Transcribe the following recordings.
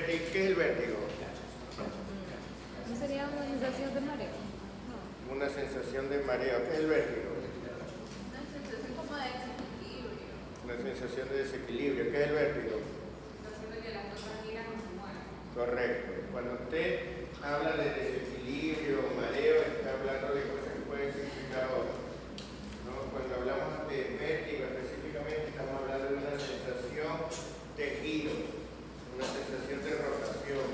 ¿Qué es el vértigo? ¿No sería una sensación de mareo? No. Una sensación de mareo. ¿Qué es el vértigo? Una sensación como de desequilibrio. Una sensación de desequilibrio. ¿Qué es el vértigo? La sensación de que las cosas giran o se mueven. Correcto. Cuando usted habla de desequilibrio, mareo, está hablando de cosas que pueden significar otras, ¿no? Cuando hablamos de vértigo específicamente, estamos hablando de una sensación de giro, una sensación de rotación,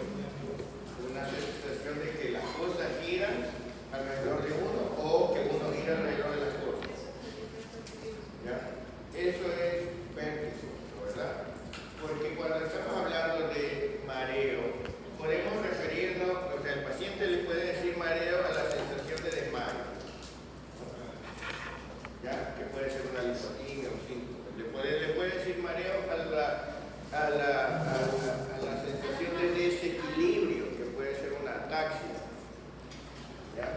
una sensación de que las cosas giran alrededor de uno o que uno gira alrededor de las cosas. ¿Ya? Eso es vértigo, ¿verdad? Porque cuando estamos hablando de mareo, podemos referirnos, o sea, el paciente le puede decir mareo a la sensación de desmayo, ¿ya? Que puede ser una lipotimia o síntoma. Le puede decir mareo a la sensación de desequilibrio, que puede ser una ataxia, ¿ya?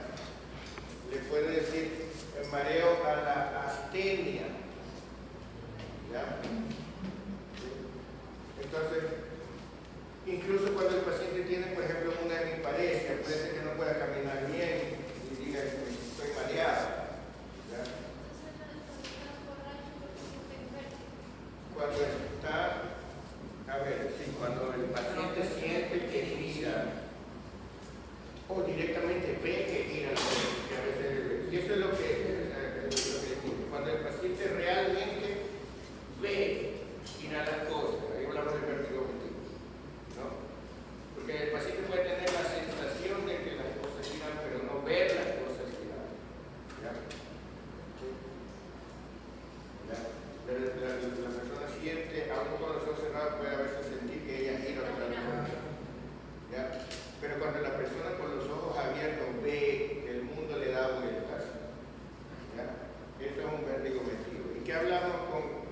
Le puede decir mareo a la astenia, ¿ya? Entonces, incluso cuando el paciente tiene, por ejemplo, una hemiparesia, puede ser que no pueda caminar bien y diga que estoy mareado, ¿ya? Cuando está, a ver, sí, cuando el paciente siente que gira o directamente ve que gira, que a veces, y eso es lo que digo, cuando el paciente realmente ve girar las cosas, ahí hablamos de vértigo auditivo, ¿no? Porque el paciente puede tener la sensación de que las cosas giran, pero no ver las cosas girar, ¿ya? ¿Ya? La persona siente, aún con los ojos cerrados puede a veces sentir que ella gira totalmente, ¿ya? Pero cuando la persona con los ojos abiertos ve que el mundo le da vueltas, ¿ya? Eso es un vértigo auditivo. ¿Y qué hablamos con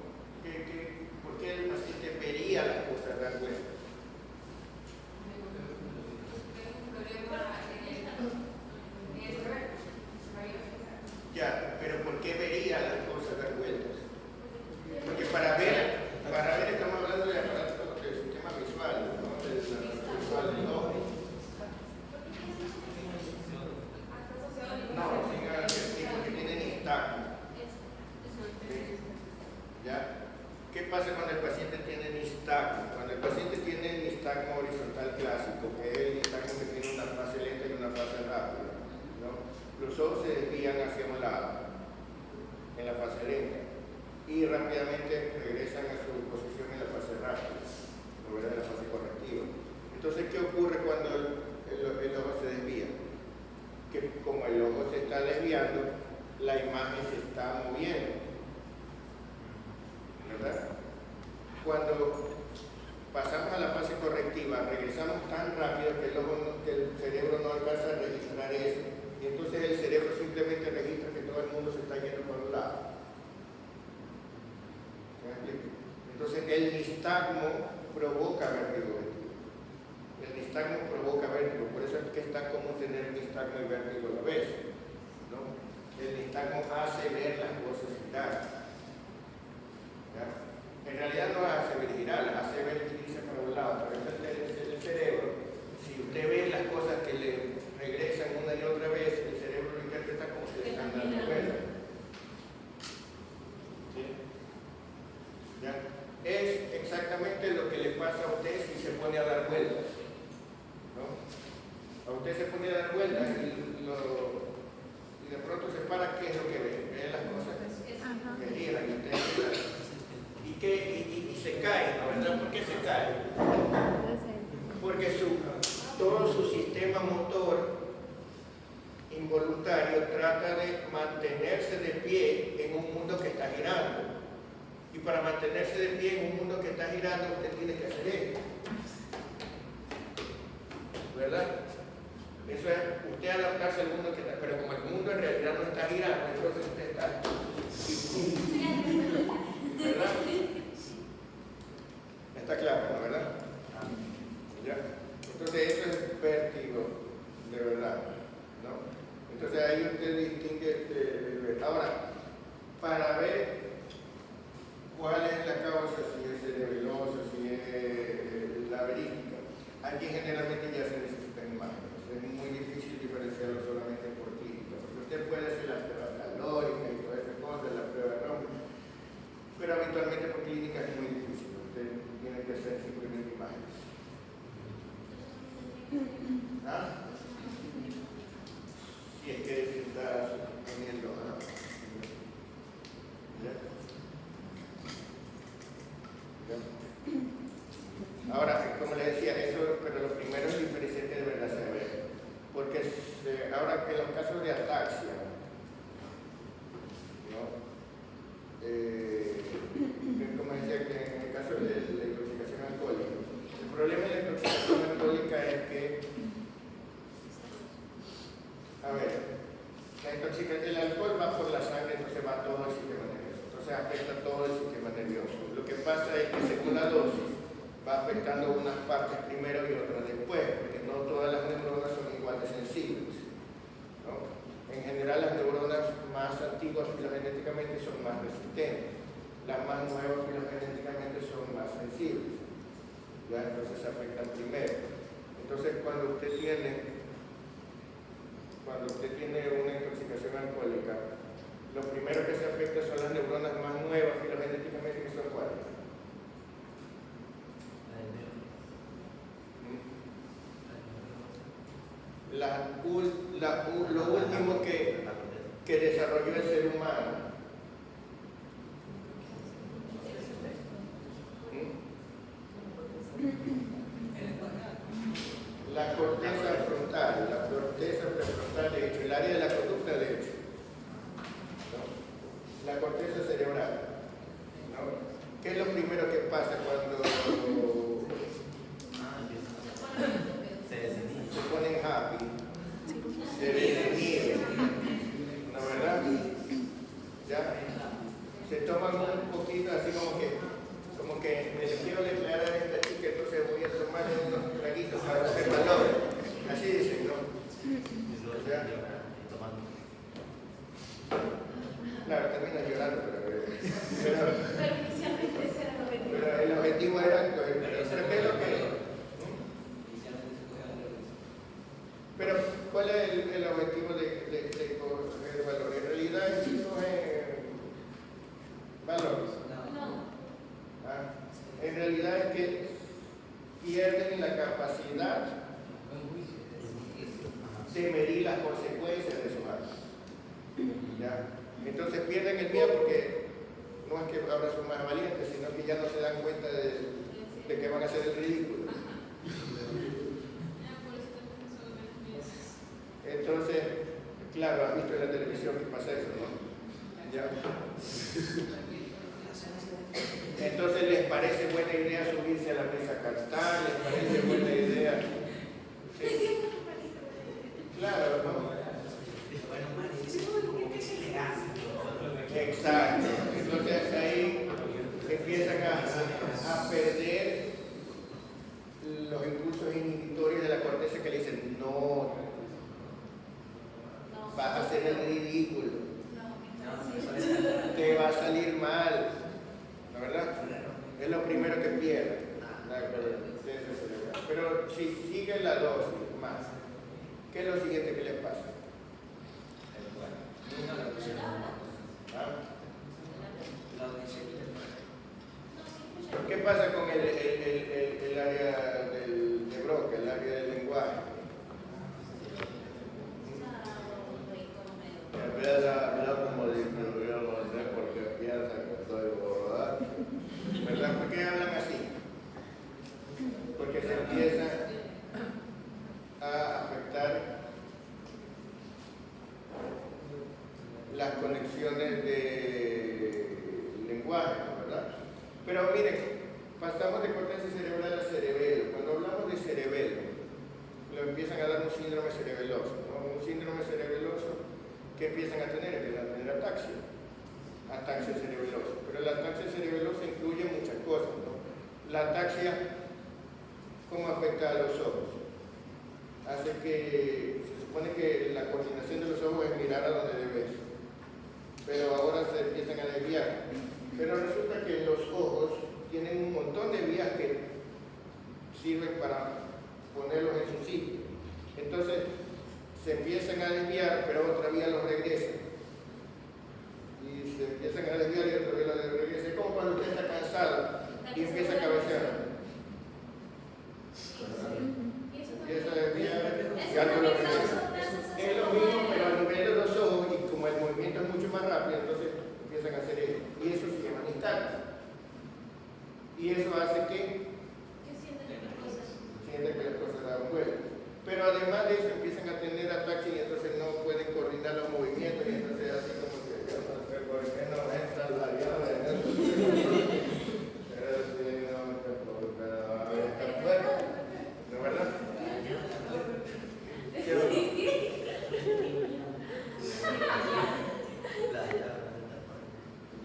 por qué el paciente vería las cosas dar vueltas? Ya, pero ¿por qué vería las cosas dar vueltas? Porque para ver estamos hablando de aparato del sistema visual, ¿no? Del visual del ojo. No, porque tiene nistagmo. ¿Ya? ¿Qué pasa cuando el paciente tiene nistagmo? Cuando el paciente tiene nistagmo horizontal clásico, que es el nistagmo que tiene una fase lenta y una fase rápida, ¿no? Los ojos se desvían hacia un lado en la fase lenta y rápidamente regresan a su posición en la fase rápida, ¿no? En la fase correctiva. Entonces, ¿qué ocurre cuando el ojo se desvía? Que como el ojo se está desviando, la imagen se está moviendo, ¿verdad? Cuando pasamos a la fase correctiva, regresamos tan rápido que el cerebro no alcanza a registrar eso, y entonces el cerebro simplemente registra que todo el mundo se está yendo por un lado. ¿Me explico? Entonces el nistagmo provoca vértigo. El nistagmo provoca vértigo, por eso es que es tan común tener nistagmo y vértigo a la vez, ¿no? El nistagmo hace ver las cosas girar. ¿Ya? En realidad no las hace ver girar, las hace ver irse para un lado, pero eso es el cerebro. Si usted ve las cosas que le regresan una y otra vez, el cerebro lo interpreta como que le están dando vueltas. ¿Sí? ¿Ya? Es exactamente lo que le pasa a usted si se pone a dar vueltas, ¿no? A usted se pone a dar vueltas y de pronto se para, ¿qué es lo que ve? Ve las cosas que giran y usted y se cae, ¿no? ¿Verdad? ¿Por qué se cae? Porque todo su sistema motor involuntario trata de mantenerse de pie en un mundo que está girando. Y para mantenerse de pie en un mundo que está girando, usted tiene que hacer esto. ¿Verdad? Eso es usted adaptarse al mundo que está, pero como el mundo en realidad no está girando, entonces usted está. ¿Verdad? Está claro, ¿no? ¿Verdad? ¿Ya? Entonces eso es vértigo, de verdad, ¿no? Entonces ahí usted distingue. Ahora, para ver cuál es la causa, si es cerebelosa, si es laberística, aquí generalmente ya se necesitan imágenes. Es muy difícil diferenciarlo solamente por clínica, porque usted puede hacer la prueba calórica y todas esas cosas, la prueba de Raman, pero habitualmente por clínica es muy difícil. Usted tiene que hacer simplemente imágenes. ¿Ah? Si es que se está suponiendo, ¿no? ¿Ya? Ahora, como le decía, eso, pero lo primero es diferenciar de verdad saber. Porque ahora que en los casos de ataxia, ¿no? Como decía, que en el caso de la intoxicación alcohólica, el problema de la intoxicación alcohólica es que, a ver, el alcohol va por la sangre, entonces va a todo el sistema nervioso, entonces afecta a todo el sistema nervioso. Lo que pasa es que según la dosis, va afectando unas partes primero y otras después, porque no todas las neuronas son igual de sensibles, ¿no? En general, las neuronas más antiguas filogenéticamente son más resistentes, las más nuevas filogenéticamente son más sensibles, ¿ya? Entonces afectan primero. Entonces, cuando usted tiene una intoxicación alcohólica, lo primero que se afecta son las neuronas más nuevas filogenéticamente, que son cuáles. Lo último que desarrolló el ser humano. La corteza frontal, la corteza prefrontal, de hecho, el área de la conducta, de hecho, ¿no? La corteza cerebral, ¿no? ¿Qué es lo primero que pasa cuando se ponen happy? Se desinhiben, ¿no, verdad? ¿Ya? Se toman un poquito así como que me le quiero declarar a esta chica, entonces voy a tomarle unos traguitos para hacer valor. Así dicen, ¿no? ¿Ya? Claro, termina llorando, pero inicialmente ese era el objetivo. pero el objetivo era, pero ¿qué es lo que? Pero, ¿cuál es el objetivo de coger valor? En realidad, es valor. En realidad es que pierden la capacidad de medir las consecuencias de sus actos. ¿Ya? Entonces pierden el miedo porque no es que ahora son más valientes, sino que ya no se dan cuenta de que van a hacer el ridículo. Entonces, claro, has visto en la televisión que pasa eso, ¿no? ¿Ya? Entonces les parece buena idea subirse a la mesa a cantar, les parece buena idea. Sí. Claro, ¿no? Exacto. Entonces ahí empiezan a perder los impulsos inhibitorios de la corteza que le dicen no, vas a hacer el ridículo, te va a salir mal, ¿no, verdad? Es lo primero que pierde. Pero si sigue la dosis más, ¿qué es lo siguiente que les pasa? ¿Qué pasa con el área de Broca, el área del lenguaje? En vez de hablar como distribuidor, no sé por qué piensan que estoy borrado. ¿Verdad? ¿Por qué hablan así? Porque se empieza a afectar las conexiones de lenguaje, ¿verdad? Pero miren, pasamos de corteza cerebral a cerebelo. Cuando hablamos de cerebelo, lo empiezan a dar un síndrome cerebeloso, ¿no? Un síndrome cerebeloso que empiezan a tener ataxia cerebelosa. Pero la ataxia cerebelosa incluye muchas cosas, ¿no? La ataxia, ¿cómo afecta a los ojos? Hace que, se supone que la coordinación de los ojos es mirar a donde debes, pero ahora se empiezan a desviar. Pero resulta que los ojos tienen un montón de vías que sirven para ponerlos en su sitio. Entonces se empiezan a desviar, pero otra vía los regresa. Y se empiezan a desviar y otra vez los regresa. Es como cuando usted está cansado y empieza a cabecear. Empieza a desviar y algo lo regresa. Es lo mismo, pero a nivel de los ojos, y como el movimiento es mucho más rápido, entonces empiezan a hacer eso. Y eso se llama nistagmus. Y eso hace que sienten que las cosas dan vuelta. Pero además de eso empiezan a tener ataques y entonces no pueden coordinar los movimientos y entonces así como que yo no sé por qué no entra la llave. ¿No verdad?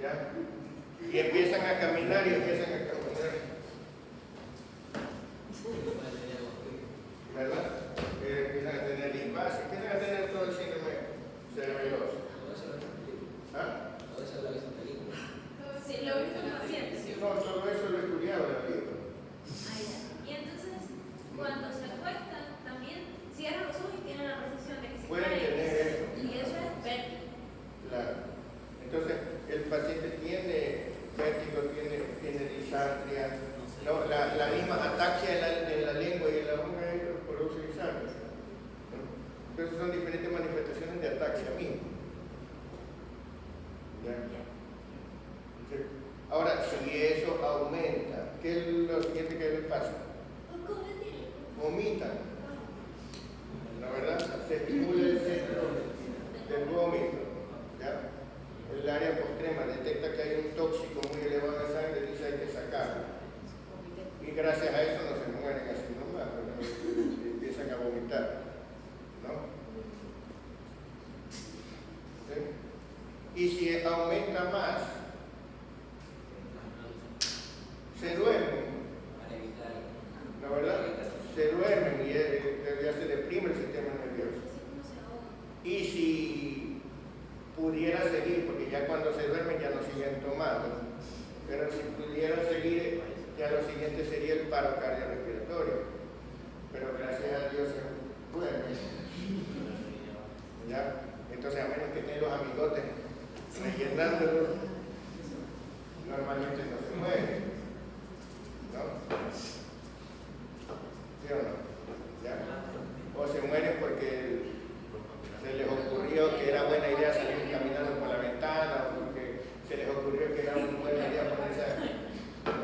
¿Ya? Y empiezan a caminar y empiezan a caminar. ¿Verdad? Empiezan a tener limpase, empiezan a tener todo el síndrome cerebroso. ¿Ah? Sí, lo he visto en pacientes. No, solo eso lo he estudiado en la vida. Y entonces, cuando se acuestan, también cierran los ojos y tienen la percepción de que se Pueden caen. tener eso. Y eso es vértigo. Claro. Entonces, el paciente tiene vértigo, tiene disartria, no, la misma ataxia en la lengua y en la boca produce disartria. Entonces son diferentes manifestaciones de ataxia misma. ¿Ya? Sí. Ahora, si eso aumenta, ¿qué es lo siguiente que les pasa? Vomitan. La verdad, se estimula el centro del vómito. ¿Ya? El área postrema detecta que hay un tóxico muy elevado de sangre y dice hay que sacarlo. Y gracias a eso no se mueren así nomás, porque empiezan a vomitar. ¿No? ¿Sí? Y si aumenta más, se duermen. ¿La verdad? Se duermen y ya se deprime el sistema nervioso. Y si pudiera seguir, porque ya cuando se duermen ya no siguen tomando, pero si pudiera seguir, ya lo siguiente sería el paro cardiorrespiratorio. Pero gracias a Dios se duermen. ¿Ya? Entonces, a menos que estén los amigotes rellenándolo, normalmente no se mueren. ¿No? ¿Sí o no? ¿Ya? O se mueren porque se les ocurrió que era buena idea salir caminando por la ventana, o porque se les ocurrió que era una buena idea ponerse a...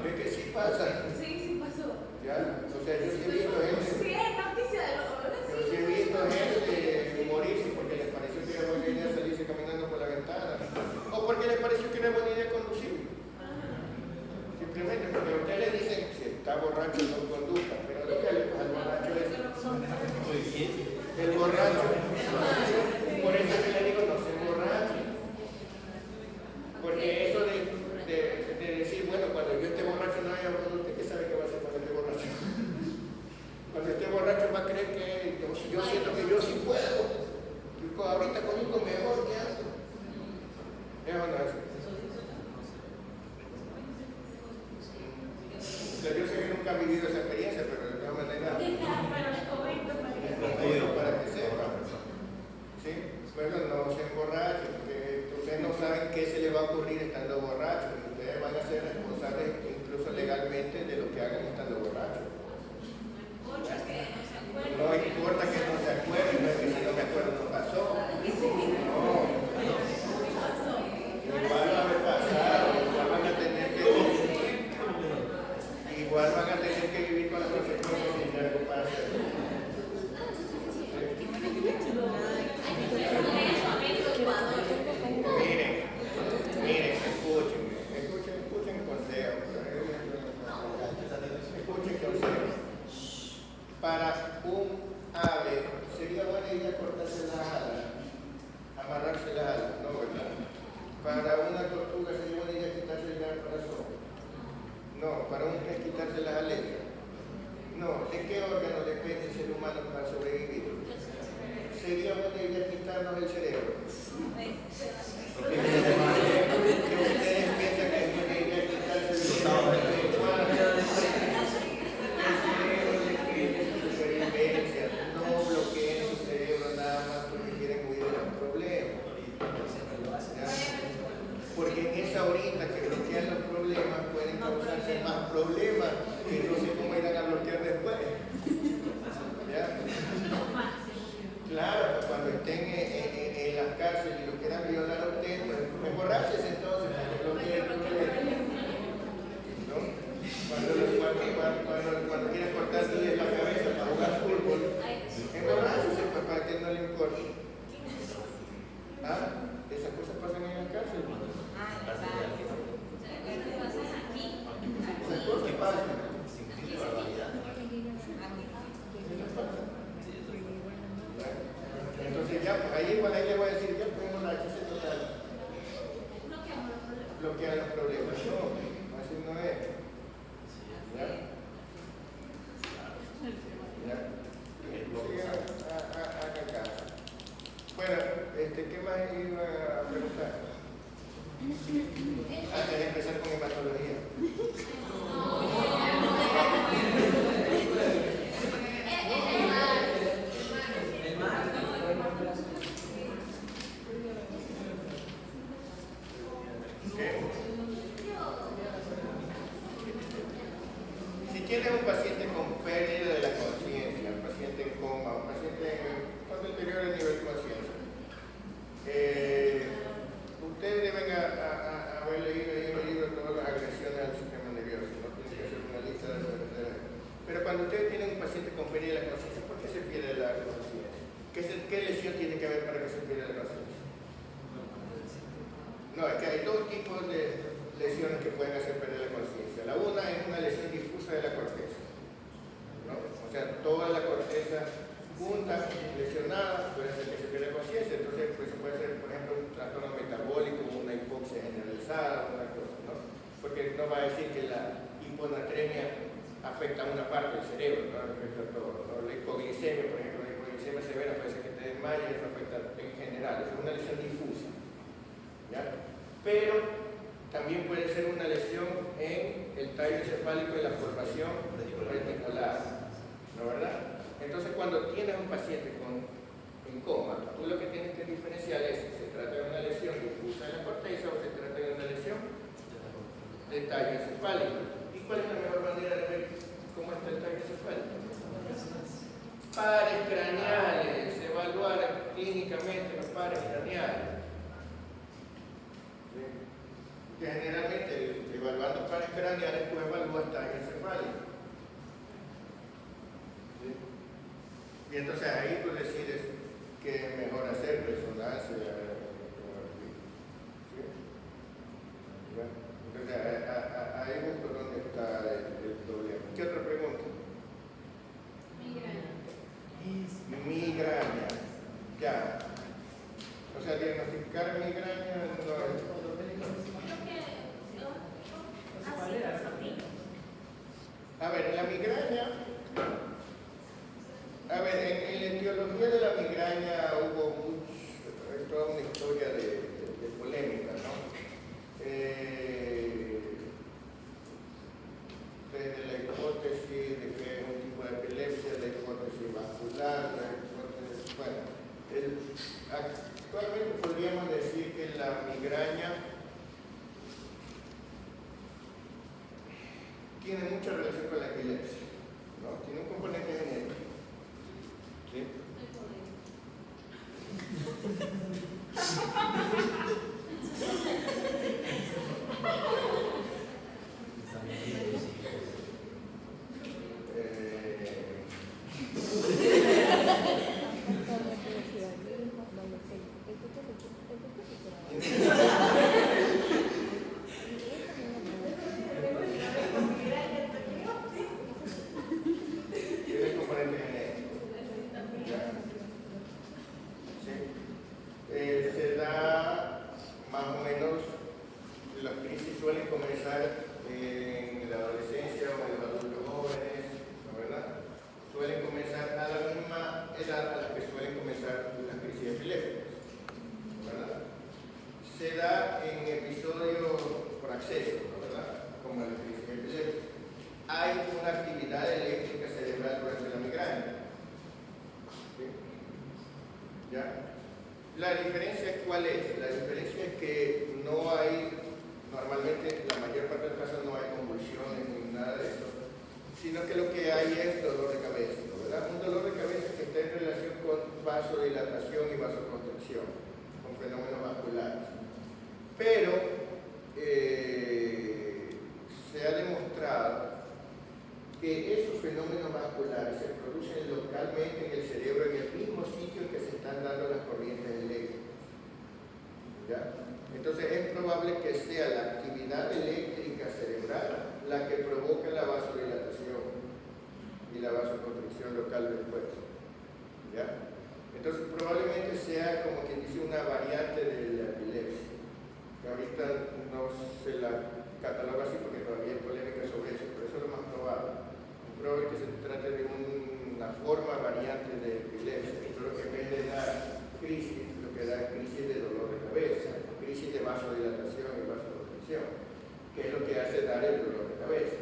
¿Ves que sí pasa? Sí pasó. ¿Ya? O sea, yo sí he visto gente... Sí, es noticia de los dolores. Yo sí he visto gente morirse porque les pareció que era buena idea salirse caminando por la ventana, o porque les pareció que era buena idea conducir. Simplemente porque a usted le dicen si está borracho no conduzca, pero dígale pues, al borracho ese. El borracho. Por eso que le digo no se emborrache. Porque eso de decir, bueno, cuando yo esté borracho no haya borracho, ¿usted qué sabe qué va a hacer cuando esté borracho? Cuando esté borracho va a creer que yo siento que yo sí puedo. Y ahorita conmigo mejor que hago. ¿Es o no es? O sea, yo sé que nunca he vivido esa experiencia, pero de todas maneras. Pero les comento Para que sepan. ¿Sí? Bueno, no se emborrachen, porque ustedes no saben qué se les va a ocurrir estando borrachos. Y ustedes van a ser responsables incluso legalmente de lo que hagan estando borrachos. No importa que no se acuerden, no es que si no me acuerdo no pasó. No. Igual va a haber pasado, igual van a tener que vivir con las consecuencias si algo pasa. Miren, escuchen consejos. Escuchen consejos. Para un ave, sería buena idea cortarse las alas, amarrarse las alas, ¿no, verdad? Para una tortuga sería buena idea quitarse el corazón. No, para un pez quitarse las aletas. No, ¿de qué órgano depende el ser humano para sobrevivir? Sería buena idea quitarnos el cerebro. Que ustedes piensan que es buena idea quitarse el cerebro. El cerebro que no sé cómo irán a bloquear después. ¿Ya? Claro, cuando estén en las cárceles y lo quieran violar a usted, pues emborraches entonces, bloqueen. ¿No? Cuando quieres cortarle la cabeza para jugar fútbol, emborraches pues, para que no le importe. ¿Ah? Esas cosas pasan en la cárcel. Esas cosas pasan. Entonces ya, ahí igual ahí le voy a decir, ya podemos la HC total. Bloquear los problemas. No, así no es. ¿Ya? ¿Ya? Haga caso. Bueno, ¿qué más iba a preguntar? Antes de empezar con hematología. Si tienes un paciente con pérdida de la conciencia, un paciente en coma, un paciente con deterioro del nivel de conciencia, ustedes deben haber leído ahí en el libro todas las agresiones al sistema nervioso, no tienen que hacer una lista de pero cuando ustedes tienen un paciente con pérdida de la conciencia, ¿por qué se pierde la conciencia? ¿Qué lesión tiene que haber para que se pierda la conciencia? No, es que hay dos tipos de lesiones que pueden hacer perder la conciencia. La una es una lesión difusa de la corteza, ¿no? O sea, toda la corteza junta, lesionada, puede hacer que se pierda la conciencia. Entonces, pues se puede hacer, por ejemplo, un trastorno metabólico, una hipoxia generalizada, una cosa, ¿no? Porque no va a decir que la hiponatremia afecta a una parte del cerebro, no afecta a todo, ¿no? La hipoglicemia, por ejemplo, la hipoglicemia severa puede ser que te desmayes, eso afecta en general, es una lesión difusa, ¿ya? Pero también puede ser una lesión en el tallo encefálico y la formación reticular, ¿no verdad? Entonces, cuando tienes un paciente en coma, tú lo que tienes que diferenciar es si se trata de una lesión difusa de la corteza o se trata de una lesión de tallo encefálico. ¿Y cuál es la mejor manera de ver cómo está el tallo encefálico? Pares craneales, evaluar clínicamente los pares craneales. Que generalmente evaluando pares craneales tú evalúas tallo encefálico. ¿Sí? Y entonces ahí tú decides qué es mejor hacer, resonancia, ¿sí? Bueno, entonces ahí busco dónde está el problema. ¿Qué otra pregunta? Migraña. Ya. O sea, diagnosticar migraña no es. A ver, la migraña, en la etiología de la migraña hubo toda una historia de polémica, ¿no? Desde la hipótesis de que es un tipo de epilepsia, la hipótesis vascular, la hipótesis, bueno, actualmente podríamos decir que la migraña tiene mucha relación con la epilepsia, ¿no? Tiene un componente genético. ¿Sí? Tiene componente genético. ¿Ya? ¿Sí? Se da más o menos, las crisis suelen comenzar en la adolescencia o en los adultos jóvenes, ¿no verdad? Suelen comenzar a la misma edad a la que suelen comenzar las crisis epilépticas, ¿verdad? Se da en episodios por acceso, ¿no verdad? Como la crisis epiléptica. Hay una actividad eléctrica cerebral durante la migraña. ¿Sí? ¿Ya? La diferencia, ¿cuál es? La diferencia es que no hay, normalmente, la mayor parte de los casos no hay convulsiones ni nada de eso. sino que lo que hay es dolor de cabeza, ¿verdad? Un dolor de cabeza que está en relación con vasodilatación y vasoconstricción, con fenómenos vasculares. Pero se ha demostrado que esos fenómenos vasculares se producen localmente en el cerebro, en el mismo sitio en que se están dando las corrientes eléctricas. ¿Ya? Entonces es probable que sea la actividad eléctrica cerebral la que provoca la vasodilatación y la vasoconstricción local del hueso. ¿Ya? Entonces probablemente sea, como quien dice, una variante de la epilepsia, que ahorita no se la cataloga así porque todavía hay polémica sobre eso, pero eso es lo más probable. Es probable que se trate de una forma variante de epilepsia, pero que en vez de dar crisis, lo que da es crisis de dolor de cabeza, crisis de vasodilatación y vasoconstricción, que es lo que hace dar el dolor de cabeza,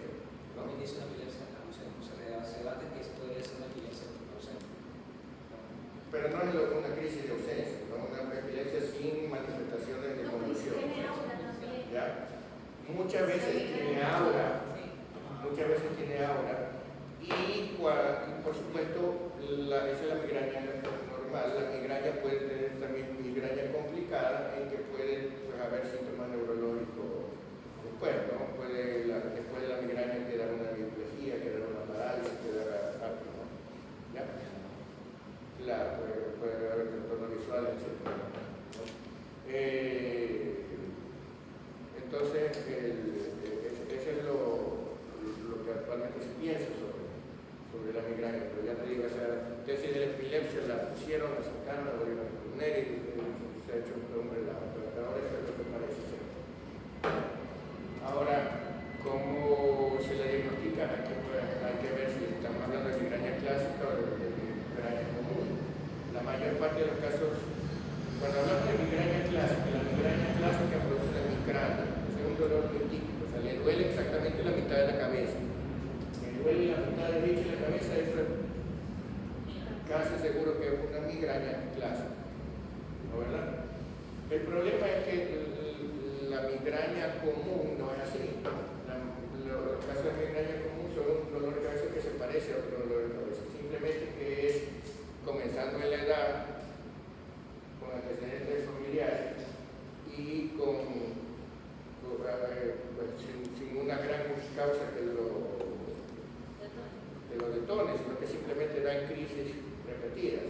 ¿no? También dice una epilepsia ausente, se debate que esto podría ser una epilepsia ausente. Pero no es una crisis de ausencia, ¿no? Una epilepsia sin manifestaciones de convulsión. ¿Ya? Muchas veces tiene aura, y por supuesto esa es la migraña normal. La migraña puede tener también migraña complicada en que puede haber síntomas neurológicos después, ¿no? Después de la migraña quedar una hemiplegia, quedar una parálisis, quedar algo, ¿no? ¿Ya? Claro, puede haber trastornos visuales, etc. Entonces, eso es lo que actualmente se piensa sobre la migraña, pero ya te digo, esa tesis de la epilepsia la pusieron, la sacaron, la volvieron a poner y se ha hecho un relato, pero ahora eso es lo que parece ser. Ahora, ¿cómo se la diagnostica? Hay que ver si estamos hablando de migraña clásica o de migraña común. La mayor parte de los casos, cuando hablamos de migraña clásica, la migraña clásica produce una hemicralia. Es un dolor muy típico, o sea, le duele exactamente la mitad de la cabeza. Le duele la mitad derecha de la cabeza, eso es casi seguro que es una migraña clásica, ¿no, verdad? El problema es que la migraña común no es así. Los casos de migraña común son un dolor de cabeza que se parece a otro dolor de cabeza, simplemente que es comenzando en la edad, con antecedentes familiares y sin una gran causa que lo detone, sino que simplemente dan crisis repetidas,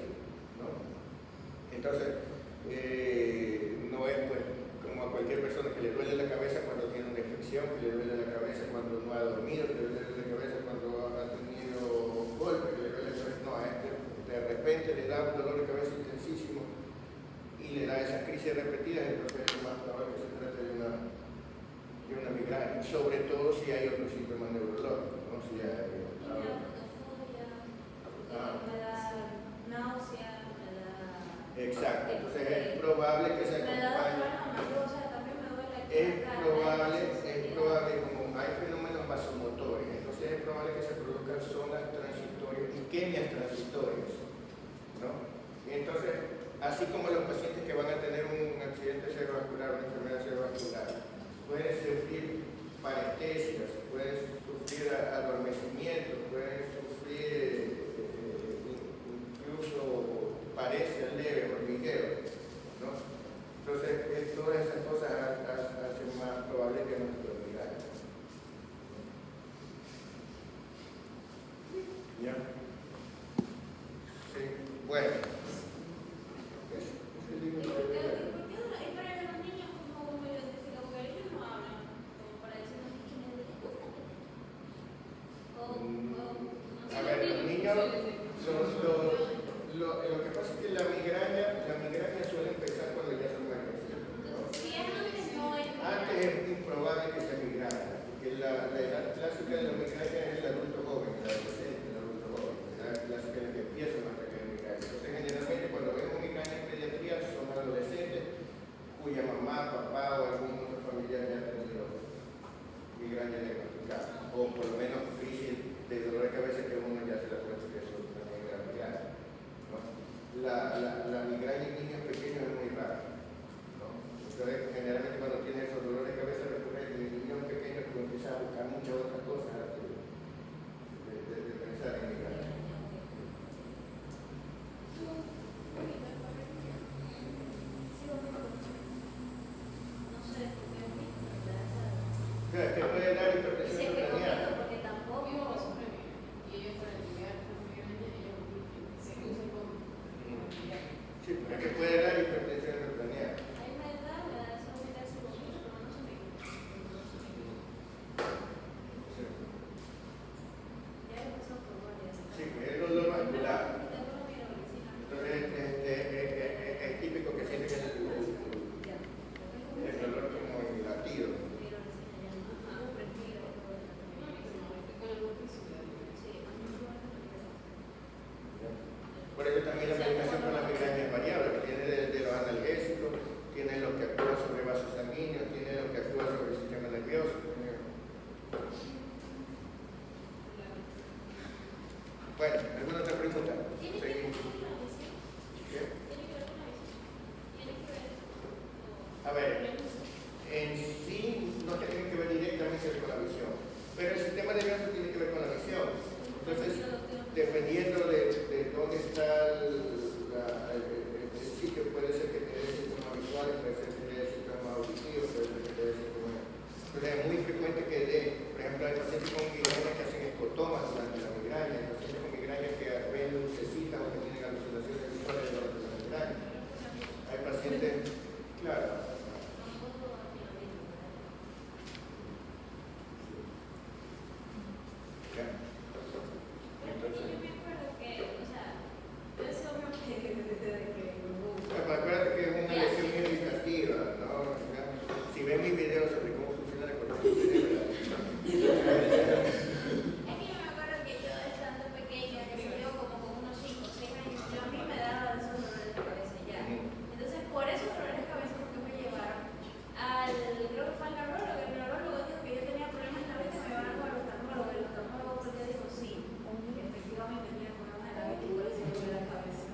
¿no? Entonces, no es pues como a cualquier persona que le duele la cabeza cuando tiene una infección, que le duele la cabeza cuando no ha dormido, que le duele la cabeza cuando ha tenido golpe, que le duele la cabeza, no, a este de repente le da un dolor de cabeza intensísimo y le da esas crisis repetidas, entonces es más probable que se trate de una migraña, sobre todo si hay otros síntomas neurológicos, ¿no? Si hay, exacto, entonces es probable que se acompañe. Es probable, como hay fenómenos vasomotores, entonces es probable que se produzcan zonas transitorias, isquemias transitorias, ¿no? Y entonces, así como los pacientes que van a tener un accidente cerebrovascular, una enfermedad cerebrovascular, pueden sufrir parestesias, pueden sufrir adormecimiento, pueden sufrir incluso parecias leves, hormigueo, ¿no? Entonces, todas esas cosas hacen más probable que no se migraña. ¿Ya? Sí, bueno. A ver, los niños, lo que pasa es que la migraña suele empezar cuando ya son mayores, ¿no? Antes es improbable que sea migraña, porque la edad clásica de la migraña es el adulto joven, el adolescente, el adulto joven, la edad clásica en la que empieza a atacar migraña. Entonces, generalmente cuando vemos migraña en pediatría son adolescentes cuya mamá, papá o algún otro familiar ya ha tenido migraña diagnosticada, o por lo menos crisis de dolor de cabeza que uno ya se da cuenta que eso también es migraña, ¿no? La migraña en niños pequeños eso también la medicación con la migraña es variable, tiene de los analgésicos, tiene lo que actúa sobre vasos sanguíneos, tiene lo que actúa sobre el sistema nervioso. Bueno, ¿alguna otra pregunta? ¿Tiene que ver Seguimos. con la visión? ¿Qué? ¿Tiene que ver con la visión? ¿Tiene que ver? A ver, en sí no tiene que ver directamente con la visión, pero el sistema nervioso tiene que ver con la visión. Entonces, dependiendo de dónde está el sitio, puede ser que te dé síntomas visuales, puede ser que te dé síntomas auditivos, puede ser que te dé síntomas. Entonces, es muy frecuente que dé, por ejemplo, hay pacientes con migraña que hacen escotomas durante la migraña, hay pacientes con migraña que ven lucecitas o que tienen alucinaciones visuales durante la migraña. Hay pacientes, claro. Ya. Entonces, yo me acuerdo que, o sea, yo decía obvio que Bueno, acuérdate que es una lesión educativa, ¿no? Si ven mis videos sobre cómo funciona la corteza cerebral. es que yo me acuerdo que yo estando pequeña, que yo como con unos 5 o 6 años, yo a mí me daban esos dolores de cabeza ya. Entonces, por esos dolores de cabeza porque me llevaron al, creo que fue al neurólogo, el neurólogo dijo que yo tenía problemas en la vista, me llevaron al oftalmólogo, el oftalmólogo fue el que dijo sí, que efectivamente tenía problemas en la vista y por eso me duele la cabeza.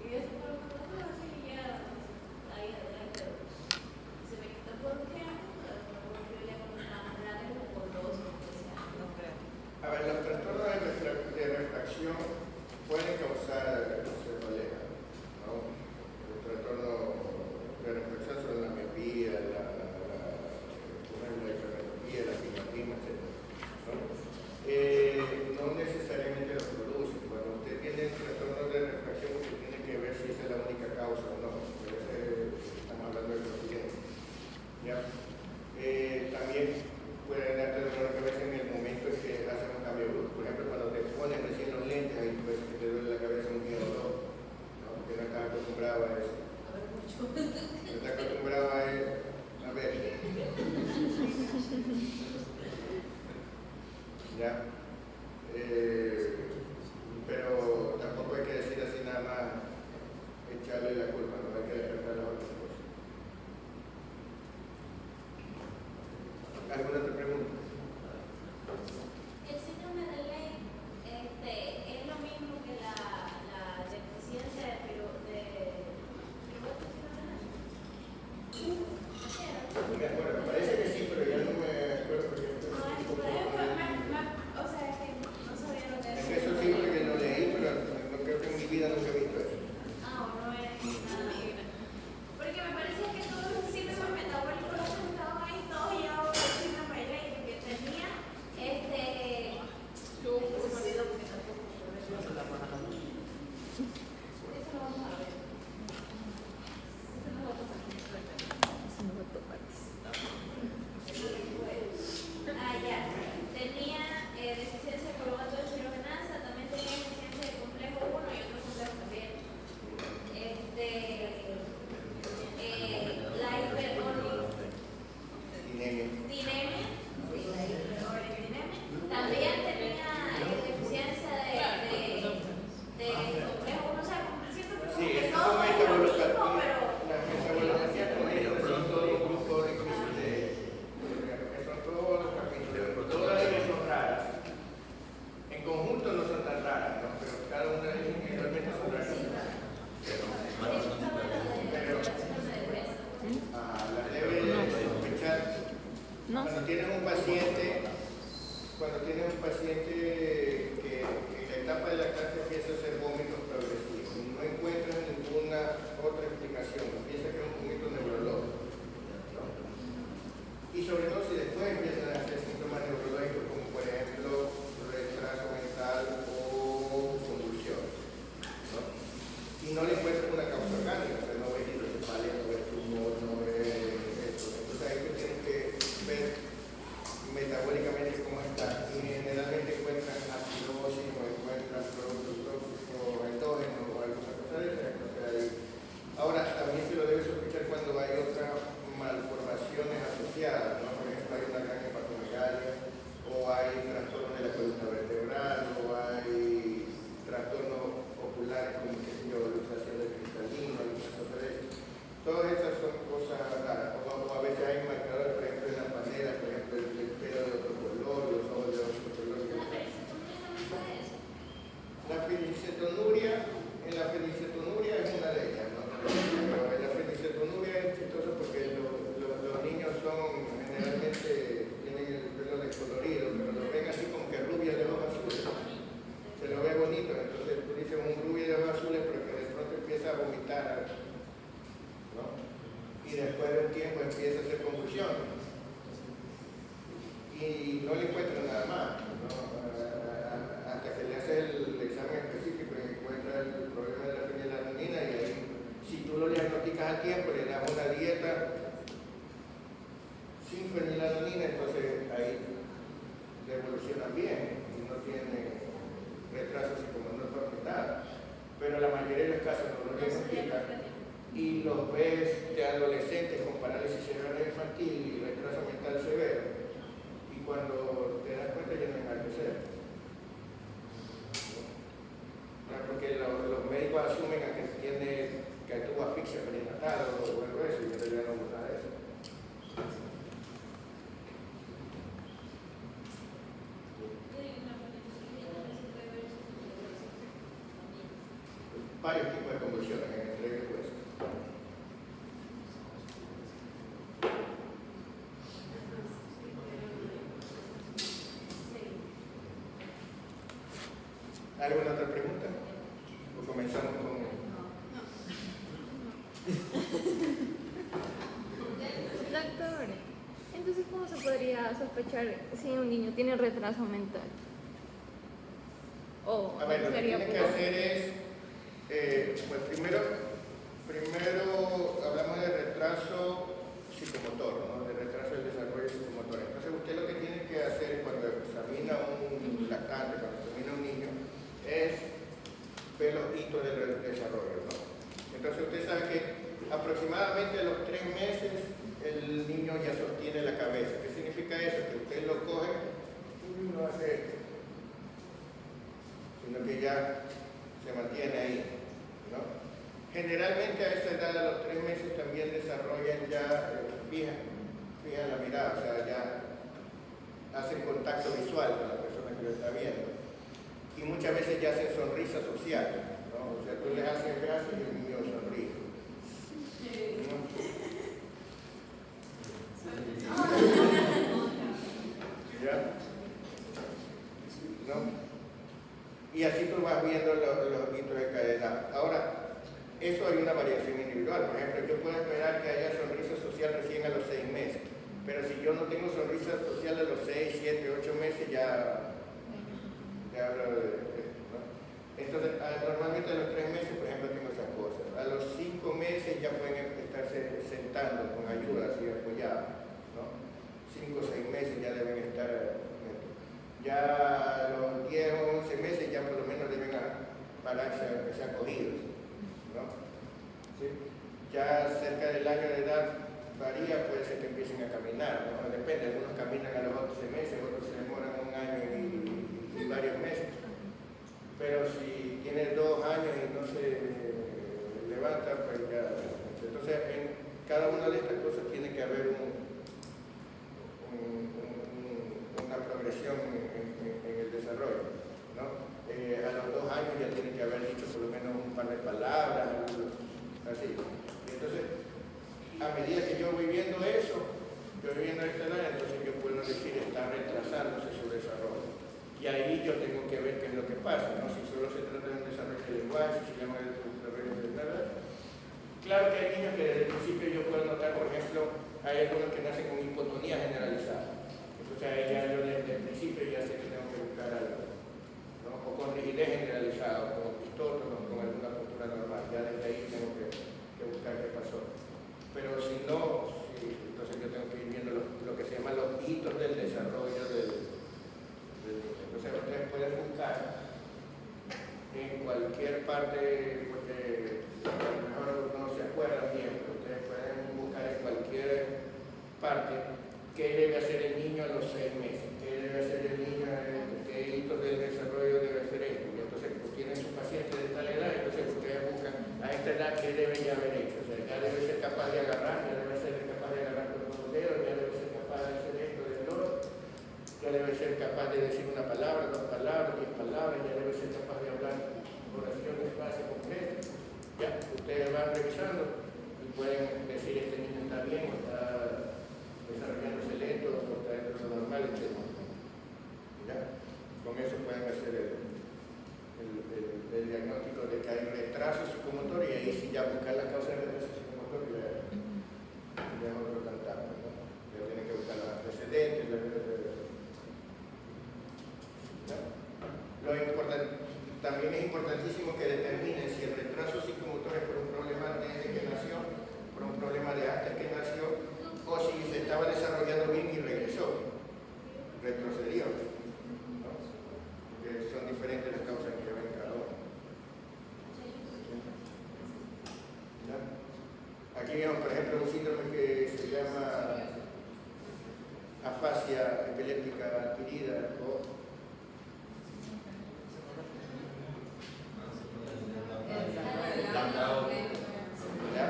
Y eso fue lo que pasó, así que ya, ahí quedó. Se me quitó por un tiempo, pero yo ya cuando estaba más grande, como por 2 o 13 años. No creo. A ver, los trastornos de refracción pueden causar cefalea, ¿no? El trastorno de refracción son la miopía, la hipermetropía, la astigmatismo, etc. ¿no? No necesariamente lo producen. Cuando usted tiene trastorno de refracción, usted tiene que ver si esa es la única causa o no. Por eso estamos hablando de providencia. ¿Ya? También puede darte dolor de cabeza en el momento en que haces un cambio brusco. Por ejemplo, cuando te pones recién los lentes, ahí puede ser que te duele la cabeza un día o dos, ¿no? Porque no estás acostumbrado a eso. A ver, mucho. No estás acostumbrado a ver. ¿Ya? Pero tampoco hay que decir así nada más, echarle la culpa, no hay que despertar las otras cosas. ¿Alguna otra pregunta? El síndrome de Leigh es lo mismo que la deficiencia de No me acuerdo, parece que sí, pero ya no me acuerdo porque no, es por ejemplo, o sea, es que no sabía lo que es era. que eso sí porque lo leí, pero no creo que en mi vida nunca he visto eso. Ah, no es nada. Porque me parecía que todos los síntomas metabólicos los estaban ahí todos y ahora el síndrome de Leigh que tenía se me olvidó porque tampoco eso lo vamos a ver. Eso no va a tocar. Ah, ya. Tenía deficiencia de carbonato de hidrogenasa, también tenía deficiencia de complejo 1 y otro complejo también. La hiperolipidemia, sí, la hiperolipidemia. También tenía deficiencia de complejo 1, o sea, siento que Sí, eso todo son es lo mismo, metabolopatías. pero Las metabolopatías son todo un grupo de crisis que son todos los capítulos. Todas ellas son raras. En conjunto no son tan raras, ¿no? Pero cada una de ellas individualmente son raras. Las debe sospechar. No. Cuando tienes un paciente que en la etapa de lactancia empieza a hacer vómitos progresivos y no encuentras ninguna otra explicación, piensa que es un vómito neurológico, ¿no? Y sobre todo si después empiezan a hacer síntomas neurológicos como por ejemplo retraso mental o convulsiones, ¿no? Y no le encuentras una causa orgánica, o sea, no ves hidrocefalia, no ves tumor, no ves esto. Entonces ahí tú tienes que ver metabólicamente cómo está y generalmente encuentras los ves de adolescentes con parálisis cerebral infantil y retraso mental severo, y cuando te das cuenta ya no hay nada que hacer. ¿No? Porque los médicos asumen que tuvo asfixia perinatal o algo de eso, y en realidad no gusta de eso. Varios tipos de convulsiones en el cerebro hueso. ¿Alguna otra pregunta? ¿O comenzamos con...? Doctor, entonces ¿cómo se podría sospechar si un niño tiene retraso mental? O A ver, lo que sería tiene que puro- hacer es, pues primero hablamos de retraso psicomotor, ¿no? De retraso del desarrollo psicomotor. Entonces usted lo que tiene que hacer cuando examina un lactante, cuando examina un niño, es ver los hitos del desarrollo, ¿no? Entonces usted sabe que aproximadamente a los 3 meses el niño ya sostiene la cabeza. ¿Qué significa eso? Que usted lo coge y no hace esto, sino que ya se mantiene ahí, ¿no? Generalmente a esa edad, a los 3 meses, también desarrollan ya, fijan la mirada, o sea, ya hacen contacto visual con la persona que lo está viendo. Y muchas veces ya hacen sonrisa social, ¿no? O sea, tú les haces gracia y el niño sonríe. ¿No? ¿Ya? ¿No? Y así tú vas viendo los hitos de cada edad. Ahora, eso hay una variación individual. Por ejemplo, yo puedo esperar que haya sonrisa social recién a los 6 meses. Pero si yo no tengo sonrisa social a los 6, 7, 8 meses, ya hablo de ¿no? Entonces, normalmente a los 3 meses, por ejemplo, tengo esas cosas. A los 5 meses ya pueden estarse sentando con ayuda, así apoyados, ¿no? 5 o 6 meses ya deben estar. Ya a los 10 o 11 meses ya por lo menos deben pararse, aunque sea cogidos, ¿no? ¿Sí? Ya cerca del año de edad varía, puede ser que empiecen a caminar, ¿no? Depende, algunos caminan a los 11 meses, otros se demoran 1 año y varios meses. Pero si tiene 2 años y no se levanta, pues ya. Entonces, en cada una de estas cosas tiene que haber una progresión en el desarrollo, ¿no? A los 2 años ya tiene que haber dicho por lo menos un par de palabras, así. Y entonces, a medida que yo voy viendo eso, yo voy viendo esta edad, entonces yo puedo decir está retrasándose su desarrollo. Y ahí yo tengo que ver qué es lo que pasa, ¿no? Si solo se trata de un desarrollo de lenguaje, si se llama de desarrollo de nada. Claro que hay niños que desde el principio yo puedo notar, por ejemplo, hay algunos que nacen con hipotonía generalizada. Entonces ahí ya yo desde el principio ya sé que tengo que buscar algo, ¿no? O con rigidez generalizada, o con pistótono, con alguna postura normal. Ya desde ahí tengo que buscar qué pasó. Pero si no, entonces yo tengo que ir viendo lo que se llama los hitos del desarrollo del niño. Entonces ustedes pueden buscar en cualquier parte, porque a lo mejor no se acuerdan bien, pero ustedes pueden buscar en cualquier parte qué debe hacer el niño a los 6 meses, qué debe hacer el niño, qué hitos del desarrollo debe hacer esto. Y entonces pues, tienen su paciente de tal edad, entonces ustedes buscan a esta edad qué debe ya haber hecho. O sea, ya debe ser capaz de agarrar, ya debe ser capaz de agarrar con los dedos, ya debe ser capaz de hacer esto del otro, ya debe ser capaz de decir una palabra, 2 palabras, 10 palabras, ya debe ser capaz de hablar oraciones base concretas. Ya, ustedes van revisando y pueden decir este niño está bien, o está desarrollándose lento, o está dentro de lo normal, etc. ¿Ya? Con eso pueden hacer el diagnóstico de que hay retraso psicomotor y ahí sí ya buscar la causa del retraso psicomotor ya es otro cantante, ¿no? Ya tienen que buscar los antecedentes, también es importantísimo que determinen si el retraso psicomotor es por un problema desde que nació, por un problema de antes que nació, o si se estaba desarrollando bien y regresó, retrocedió, ¿no? Porque son diferentes las causas que ven cada uno. ¿Ya? aquí vemos, por ejemplo, un síndrome que se llama afasia epiléptica adquirida o ¿ya?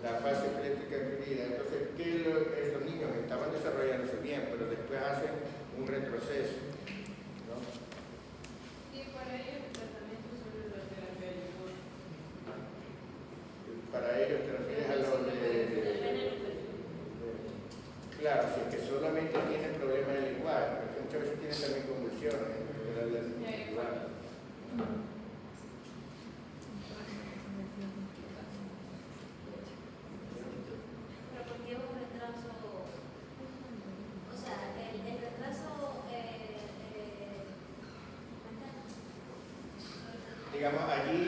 La afasia epiléptica adquirida. Entonces, ¿qué es los niños estaban desarrollándose bien, pero después hacen un retroceso, ¿no? Y para ello el tratamiento solo es la terapia de humor. Para ellos te refieres a lo claro, si es que solamente tienen problemas de lenguaje, porque muchas veces tienen también convulsiones. Pero ¿por qué un retraso? O sea, el retraso mental. Digamos, allí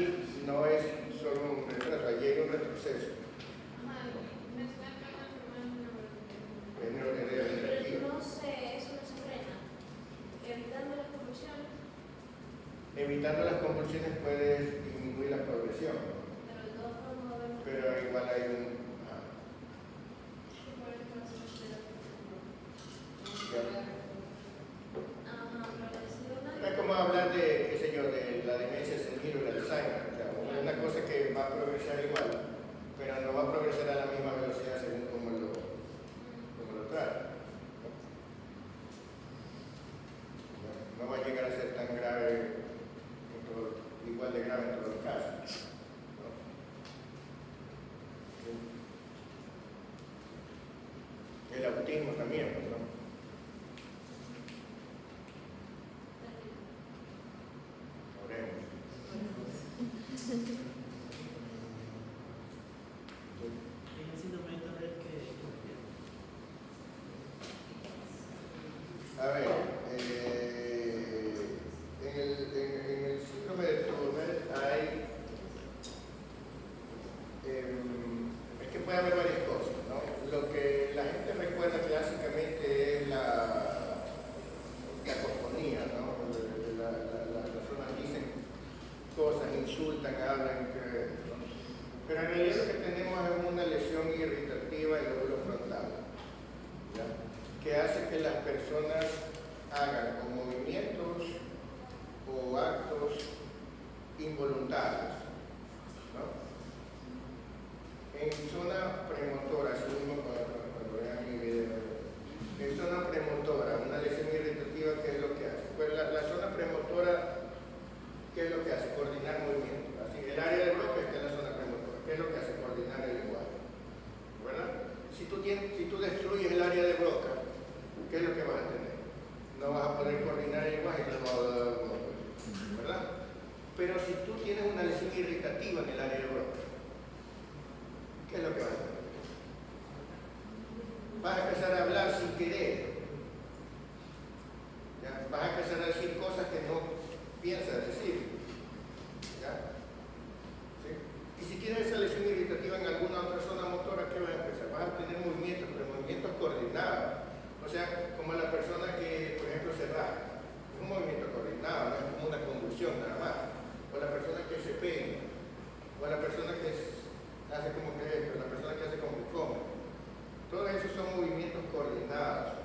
no es solo un retraso, allí hay un retroceso. Ajá, me está transformando en Es una neurodegenerativo. Pero eso no se frena. Evitando las convulsiones, Evitando las convulsiones puedes disminuir la progresión, pero de todas formas va a haber pero igual hay un... Ajá, pero decir Es como hablar de, qué sé yo, de la demencia senil o el Alzheimer. O sea, es una cosa que va a progresar igual, pero no va a progresar a la misma velocidad según como lo trata. No va a llegar a ser tan grave, igual de grave en todos los casos. ¿No? El autismo también, ¿no? Oremos. En el síndrome de Tourette que A ver, en el síndrome de Tourette hay, es que puede haber varias cosas, ¿no? Lo que la gente recuerda clásicamente es la cacofonía, ¿no? Las personas dicen cosas, insultan, hablan, pero en realidad lo que tenemos es una lesión irritativa del lóbulo frontal, ¿ya? Que hace que las personas hagan o movimientos o actos involuntarios, ¿no? En zona premotora, así mismo cuando vean mi video, en zona premotora, una lesión irritativa, ¿qué es lo que hace? Pues la zona premotora, ¿qué es lo que hace? Coordinar movimientos. Así, el área de bloque está en la zona premotora. ¿Qué es lo que hace? Coordinar el lenguaje, ¿verdad? Si tú destruyes el área de broca, ¿qué es lo que vas a tener? No vas a poder coordinar el lenguaje, ¿verdad? Pero si tú tienes una lesión irritativa en el área de broca, ¿qué es lo que vas a hacer? Vas a empezar a hablar sin querer. ¿Ya? Vas a empezar a decir cosas que no piensas decir. ¿Ya? ¿Sí? Y si tienes esa lesión irritativa en alguna otra zona motora, ¿qué vas a empezar? Vas a tener movimientos, pero movimientos coordinados. O sea, como la persona que, por ejemplo, se rasca. Es un movimiento coordinado, no es como una convulsión nada más. O la persona que se peina. O la persona que hace como que esto, la persona que hace como que come. Todos esos son movimientos coordinados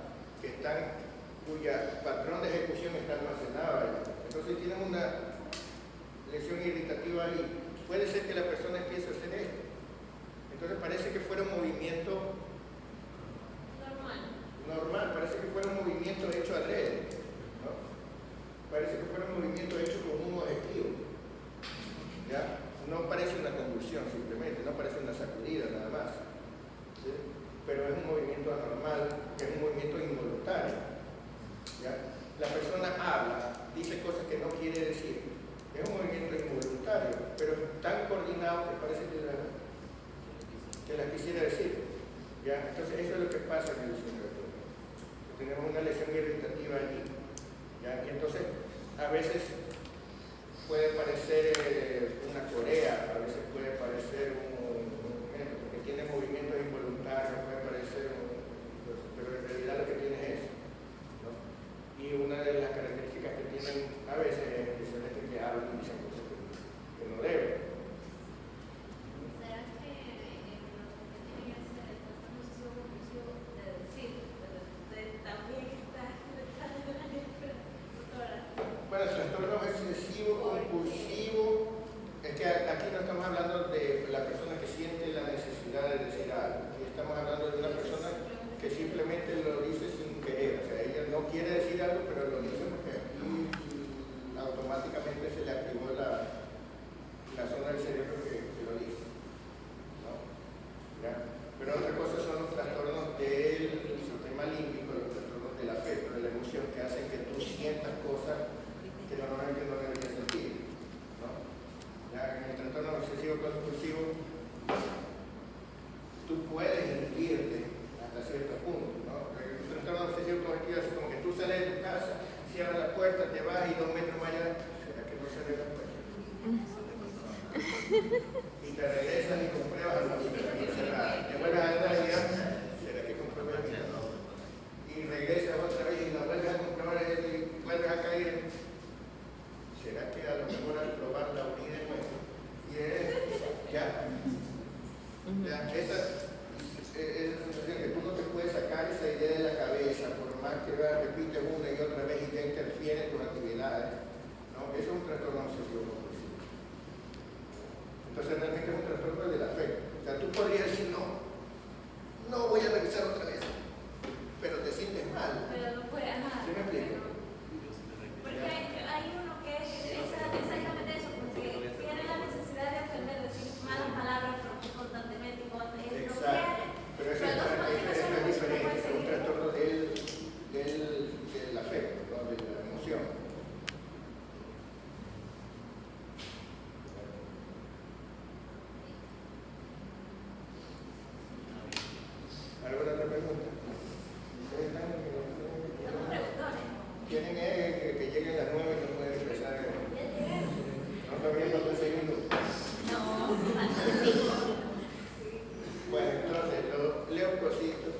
cuya patrón de ejecución está almacenado ahí. Entonces tienen una lesión irritativa ahí. Puede ser que la persona empiece a hacer esto. Entonces parece que fuera un movimiento normal, parece que fuera un movimiento hecho adrede, ¿no? Parece que fuera un movimiento hecho con un objetivo. ¿Ya? No parece una convulsión simplemente, no parece una sacudida nada más. ¿Sí? Pero es un movimiento anormal, es un movimiento involuntario. ¿Ya? La persona habla, dice cosas que no quiere decir. Es un movimiento involuntario, pero tan coordinado que parece que las quisiera decir. ¿Ya? Entonces eso es lo que pasa en el síndrome. Tenemos una lesión irritativa allí. ¿Ya? Y entonces a veces puede parecer una corea, a veces puede parecer porque tiene movimientos involuntarios, puede parecer pero en realidad lo que tiene es eso, ¿no? Y una de las características que tienen a veces es que hablan y dicen cosas que no deben. ¿Será que vas y 2 metros más allá, ¿será que no se ve la puerta? Y te regresas y compruebas, no, te vuelves a dar la idea, ¿será que compruebas? Y regresas otra vez y la vuelves a comprobar y vuelves a caer. ¿Será que a lo mejor al probar la unida de nuevo? Y ya, esa sensación que tú no te puedes sacar esa idea de la cabeza, por más que repites una y otra vez y ya interfiere en tus actividades, ¿no? Eso es un trastorno obsesivo. Entonces realmente es un trastorno de la fe. O sea, tú podrías decir no voy a revisar otra vez, pero te sientes mal. Pero no puede nada. ¿Sí me explico? Porque hay uno que es exactamente eso, porque tiene la necesidad de ofender, decir malas palabras constantemente y cuando él no Exacto. quiere. Pero eso es diferente, es un trastorno de la fe, ¿no? De la emoción. ¿Alguna otra pregunta? ¿Ustedes están? Estamos preguntones. Tienen que lleguen las 9 y no pueden empezar. No todavía no conseguido. No, falta 5. Bueno, entonces, leo cositas.